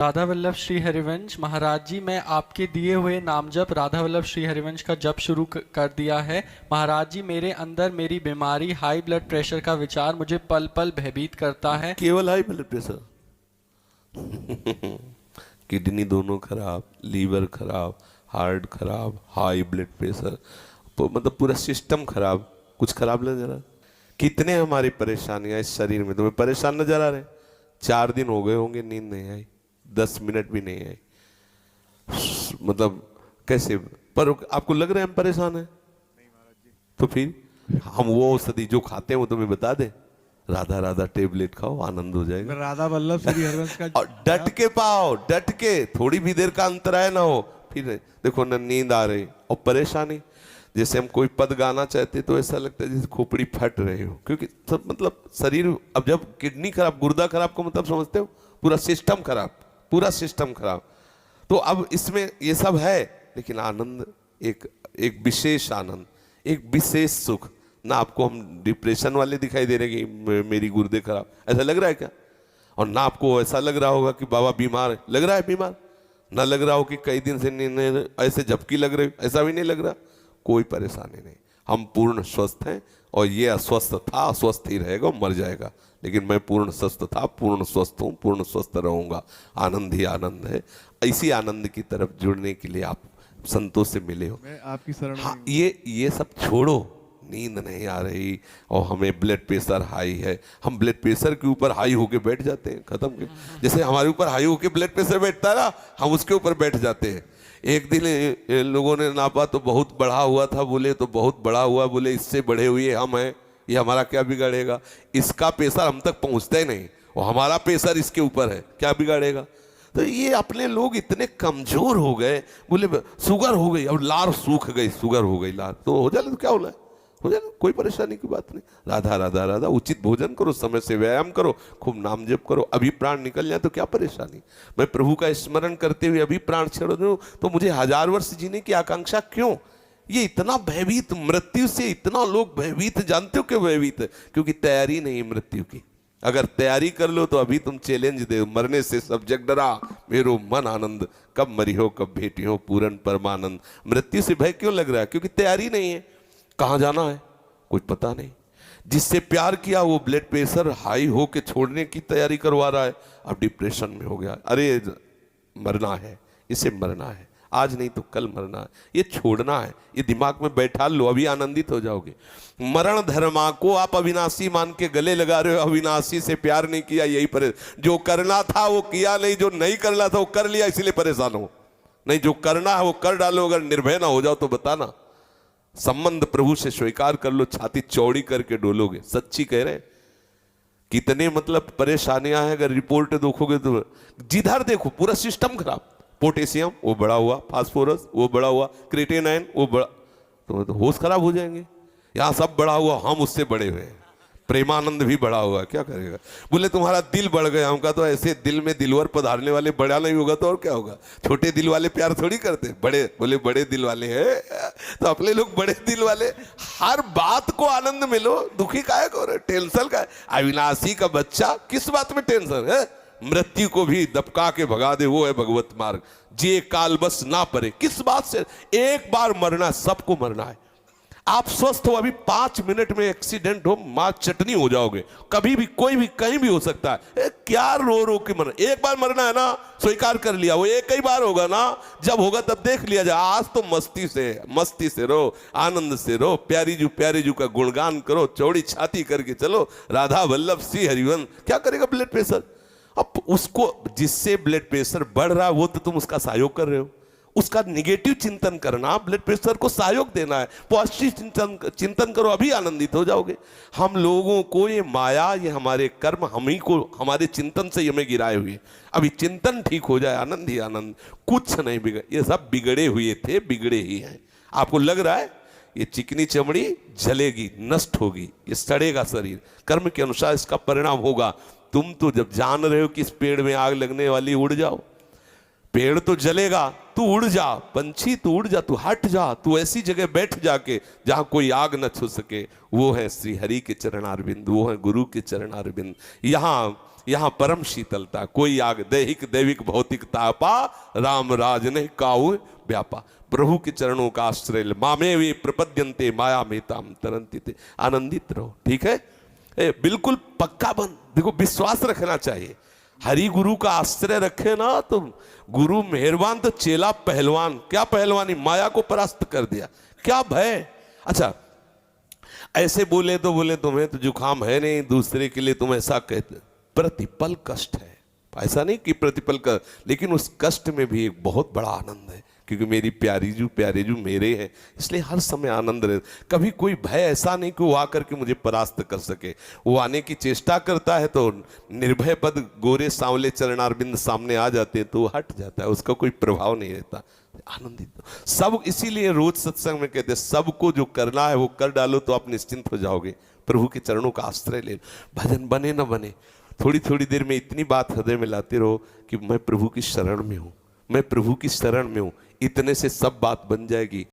राधा वल्लभ श्री हरिवंश महाराज जी, मैं आपके दिए हुए नाम जप राधा वल्लभ श्री हरिवंश का जप शुरू कर दिया है। महाराज जी, मेरे अंदर मेरी बीमारी हाई ब्लड प्रेशर का विचार मुझे पल पल भयभीत करता है। केवल हाई ब्लड प्रेशर किडनी दोनों खराब, लीवर खराब, हार्ट खराब, हाई ब्लड प्रेशर, मतलब पूरा सिस्टम खराब। कुछ खराब लग रहा? कितने हमारी परेशानियां इस शरीर में तुम्हें परेशान नजर आ रहे? 4 दिन हो गए होंगे नींद नहीं आई, 10 मिनट भी नहीं आई, मतलब कैसे? पर आपको लग रहा है हम परेशान हैं? तो फिर हम वो औषधि जो खाते हैं वो तुम्हें बता दे, राधा राधा टेबलेट खाओ, आनंद हो जाएगा। राधा वल्लभ श्री हरिवंश का और डट के पाओ, डट के, थोड़ी भी देर का अंतराय ना हो। फिर देखो ना नींद आ रही और परेशानी, जैसे हम कोई पद गाना चाहते तो ऐसा लगता है जैसे खोपड़ी फट रही हो, क्योंकि सब मतलब शरीर, अब जब किडनी खराब, गुर्दा खराब को मतलब समझते हो, पूरा सिस्टम खराब, पूरा सिस्टम खराब। तो अब इसमें ये सब है, लेकिन आनंद एक विशेष आनंद, एक विशेष सुख। ना आपको हम डिप्रेशन वाले दिखाई दे रहे कि मेरी गुर्दे खराब, ऐसा लग रहा है क्या? और ना आपको ऐसा लग रहा होगा कि बाबा बीमार है, लग रहा है बीमार? ना लग रहा हो कि कई दिन से ऐसे झपकी लग रही, ऐसा भी नहीं लग रहा। कोई परेशानी नहीं, हम पूर्ण स्वस्थ हैं। और ये अस्वस्थ था, अस्वस्थ ही रहेगा, मर जाएगा, लेकिन मैं पूर्ण स्वस्थ था, पूर्ण स्वस्थ हूँ, पूर्ण स्वस्थ रहूंगा। आनंद ही आनंद है। इसी आनंद की तरफ जुड़ने के लिए आप संतों से मिले हो। मैं आपकी शरण में हाँ, ये सब छोड़ो। नींद नहीं आ रही और हमें ब्लड प्रेशर हाई है, हम ब्लड प्रेशर के ऊपर हाई होके बैठ जाते हैं, खत्म के। जैसे हमारे ऊपर हाई होके ब्लड प्रेशर बैठता है ना, हम उसके ऊपर बैठ जाते हैं। एक दिन लोगों ने नापा तो बहुत बढ़ा हुआ था, बोले तो बहुत बड़ा हुआ, बोले इससे बढ़े हुए हम हैं, ये हमारा क्या बिगाड़ेगा? इसका प्रेशर हम तक पहुंचता ही नहीं और हमारा प्रेशर इसके ऊपर है, क्या बिगाड़ेगा? तो ये अपने लोग इतने कमजोर हो गए, बोले शुगर हो गई, अब लार सूख गई, शुगर हो गई लार, तो हो जाए तो क्या होना है, हो जाए, कोई परेशानी की बात नहीं। राधा राधा राधा, उचित भोजन करो, समय से व्यायाम करो, खूब नाम जप करो, अभी प्राण निकल जाए तो क्या परेशानी? मैं प्रभु का स्मरण करते हुए अभी प्राण छोड़ दूं तो मुझे 1000 वर्ष जीने की आकांक्षा क्यों? ये इतना भयभीत, मृत्यु से इतना लोग भयभीत, जानते हो क्यों भयभीत? क्योंकि तैयारी नहीं मृत्यु की। अगर तैयारी कर लो तो अभी तुम चैलेंज दे, मरने से सब जग डरा, मेरो मन आनंद, कब मरी हो कब भेटी हो पूर्ण परमानंद। मृत्यु से भय क्यों लग रहा है? क्योंकि तैयारी नहीं है। कहाँ जाना है कुछ पता नहीं। जिससे प्यार किया वो ब्लड प्रेशर हाई हो के छोड़ने की तैयारी करवा रहा है, अब डिप्रेशन में हो गया। अरे मरना है, इसे मरना है, आज नहीं तो कल मरना है, ये छोड़ना है, ये दिमाग में बैठा लो, अभी आनंदित हो जाओगे। मरण धर्मा को आप अविनाशी मान के गले लगा रहे हो, अविनाशी से प्यार नहीं किया, यही परेशान। जो करना था वो किया नहीं, जो नहीं करना था वो कर लिया, इसलिए परेशान हो। नहीं, जो करना है वो कर डालो, अगर निर्भय ना हो जाओ तो बताना। संबंध प्रभु से स्वीकार कर लो, छाती चौड़ी करके डोलोगे। सच्ची कह रहे, कितने मतलब परेशानियां हैं, अगर रिपोर्ट देखोगे तो जिधर देखो पूरा सिस्टम खराब। पोटेशियम वो बड़ा हुआ, फास्फोरस वो बड़ा हुआ, क्रिएटिनिन वो बड़ा, तो होश खराब हो जाएंगे। यहाँ सब बड़ा हुआ, हम उससे बड़े हुए हैं। प्रेमानंद भी बड़ा हुआ, क्या करेगा? बोले तुम्हारा दिल बढ़ गया, हमका तो ऐसे दिल में दिलवर पधारने वाले बड़ा नहीं होगा तो और क्या होगा? छोटे दिल वाले प्यार थोड़ी करते, बड़े, बोले बड़े दिल वाले हैं, तो अपने लोग बड़े दिल वाले। हर बात को आनंद में लो, दुखी काहे को रहे, टेंशन का? अविनाशी का बच्चा, किस बात में टेंशन है? मृत्यु को भी दबका के भगा दे, वो है भगवत मार्ग। जे काल बस ना परे, किस बात से? एक बार मरना, सबको मरना है। आप स्वस्थ हो, अभी 5 मिनट में एक्सीडेंट हो, मां चटनी हो जाओगे। कभी भी कोई भी कहीं भी हो सकता है। क्या रो रो के मरना? एक बार मरना है ना, स्वीकार कर लिया, वो एक ही बार होगा ना, जब होगा तब देख लिया जाए। आज तो मस्ती से रहो, आनंद से रहो, प्यारी जू का गुणगान करो, चौड़ी छाती करके चलो। राधा वल्लभ श्री हरिवंश। क्या करेगा ब्लड प्रेशर? अब उसको, जिससे ब्लड प्रेशर बढ़ रहा है वो तो तुम उसका सहयोग कर रहे हो। उसका निगेटिव चिंतन करना, ब्लड प्रेशर को सहयोग देना है। पॉजिटिव चिंतन करो, अभी आनंदित हो जाओगे। हम लोगों को ये माया, ये हमारे कर्म, हम ही को, हमारे चिंतन से हमें गिराए हुए। अभी चिंतन ठीक हो जाए, आनंद ही आनंद, कुछ नहीं बिगड़। ये सब बिगड़े हुए थे, बिगड़े ही हैं। आपको लग रहा है ये चिकनी चमड़ी जलेगी, नष्ट होगी, ये सड़ेगा शरीर, कर्म के अनुसार इसका परिणाम होगा। तुम तो जब जान रहे हो कि इस पेड़ में आग लगने वाली, उड़ जाओ। पेड़ तो जलेगा, तू उड़ जा, पंछी तू उड़ जा, तू हट जा, तू ऐसी जगह बैठ जाके जहां कोई आग न छू सके। वो है श्री हरि के चरणारविंद, वो है गुरु के चरणारविंद। यहाँ परम शीतलता, कोई आग दैहिक दैविक भौतिक तापा, राम राज ने काऊ व्यापा। प्रभु के चरणों का आश्रय ले, मामे वे प्रपद्यन्ते माया मेताम तरंति ते। आनंदित रहो, ठीक है। बिल्कुल पक्का बन, देखो विश्वास रखना चाहिए। हरि गुरु का आश्रय रखे ना तो गुरु मेहरबान तो चेला पहलवान। क्या पहलवानी, माया को परास्त कर दिया, क्या भय। अच्छा ऐसे बोले तो बोले तुम्हें तो जुकाम है नहीं, दूसरे के लिए तुम ऐसा कहते, प्रतिपल कष्ट है, ऐसा नहीं कि प्रतिपल का, लेकिन उस कष्ट में भी एक बहुत बड़ा आनंद है, क्योंकि मेरी प्यारे जू मेरे हैं, इसलिए हर समय आनंद रहे। कभी कोई भय ऐसा नहीं कि वो आकर के मुझे परास्त कर सके। वो आने की चेष्टा करता है तो निर्भय पद गोरे सांवले चरणारविंद सामने आ जाते हैं तो वो हट जाता है, उसका कोई प्रभाव नहीं रहता। आनंदित सब, इसीलिए रोज सत्संग में कहते हैं सबको जो करना है वो कर डालो तो आप निश्चिंत हो जाओगे। प्रभु के चरणों का आश्रय ले, भजन बने न बने, थोड़ी थोड़ी देर में इतनी बात हृदय में लाते रहो कि मैं प्रभु की शरण में हूं, मैं प्रभु की शरण में हूं, इतने से सब बात बन जाएगी।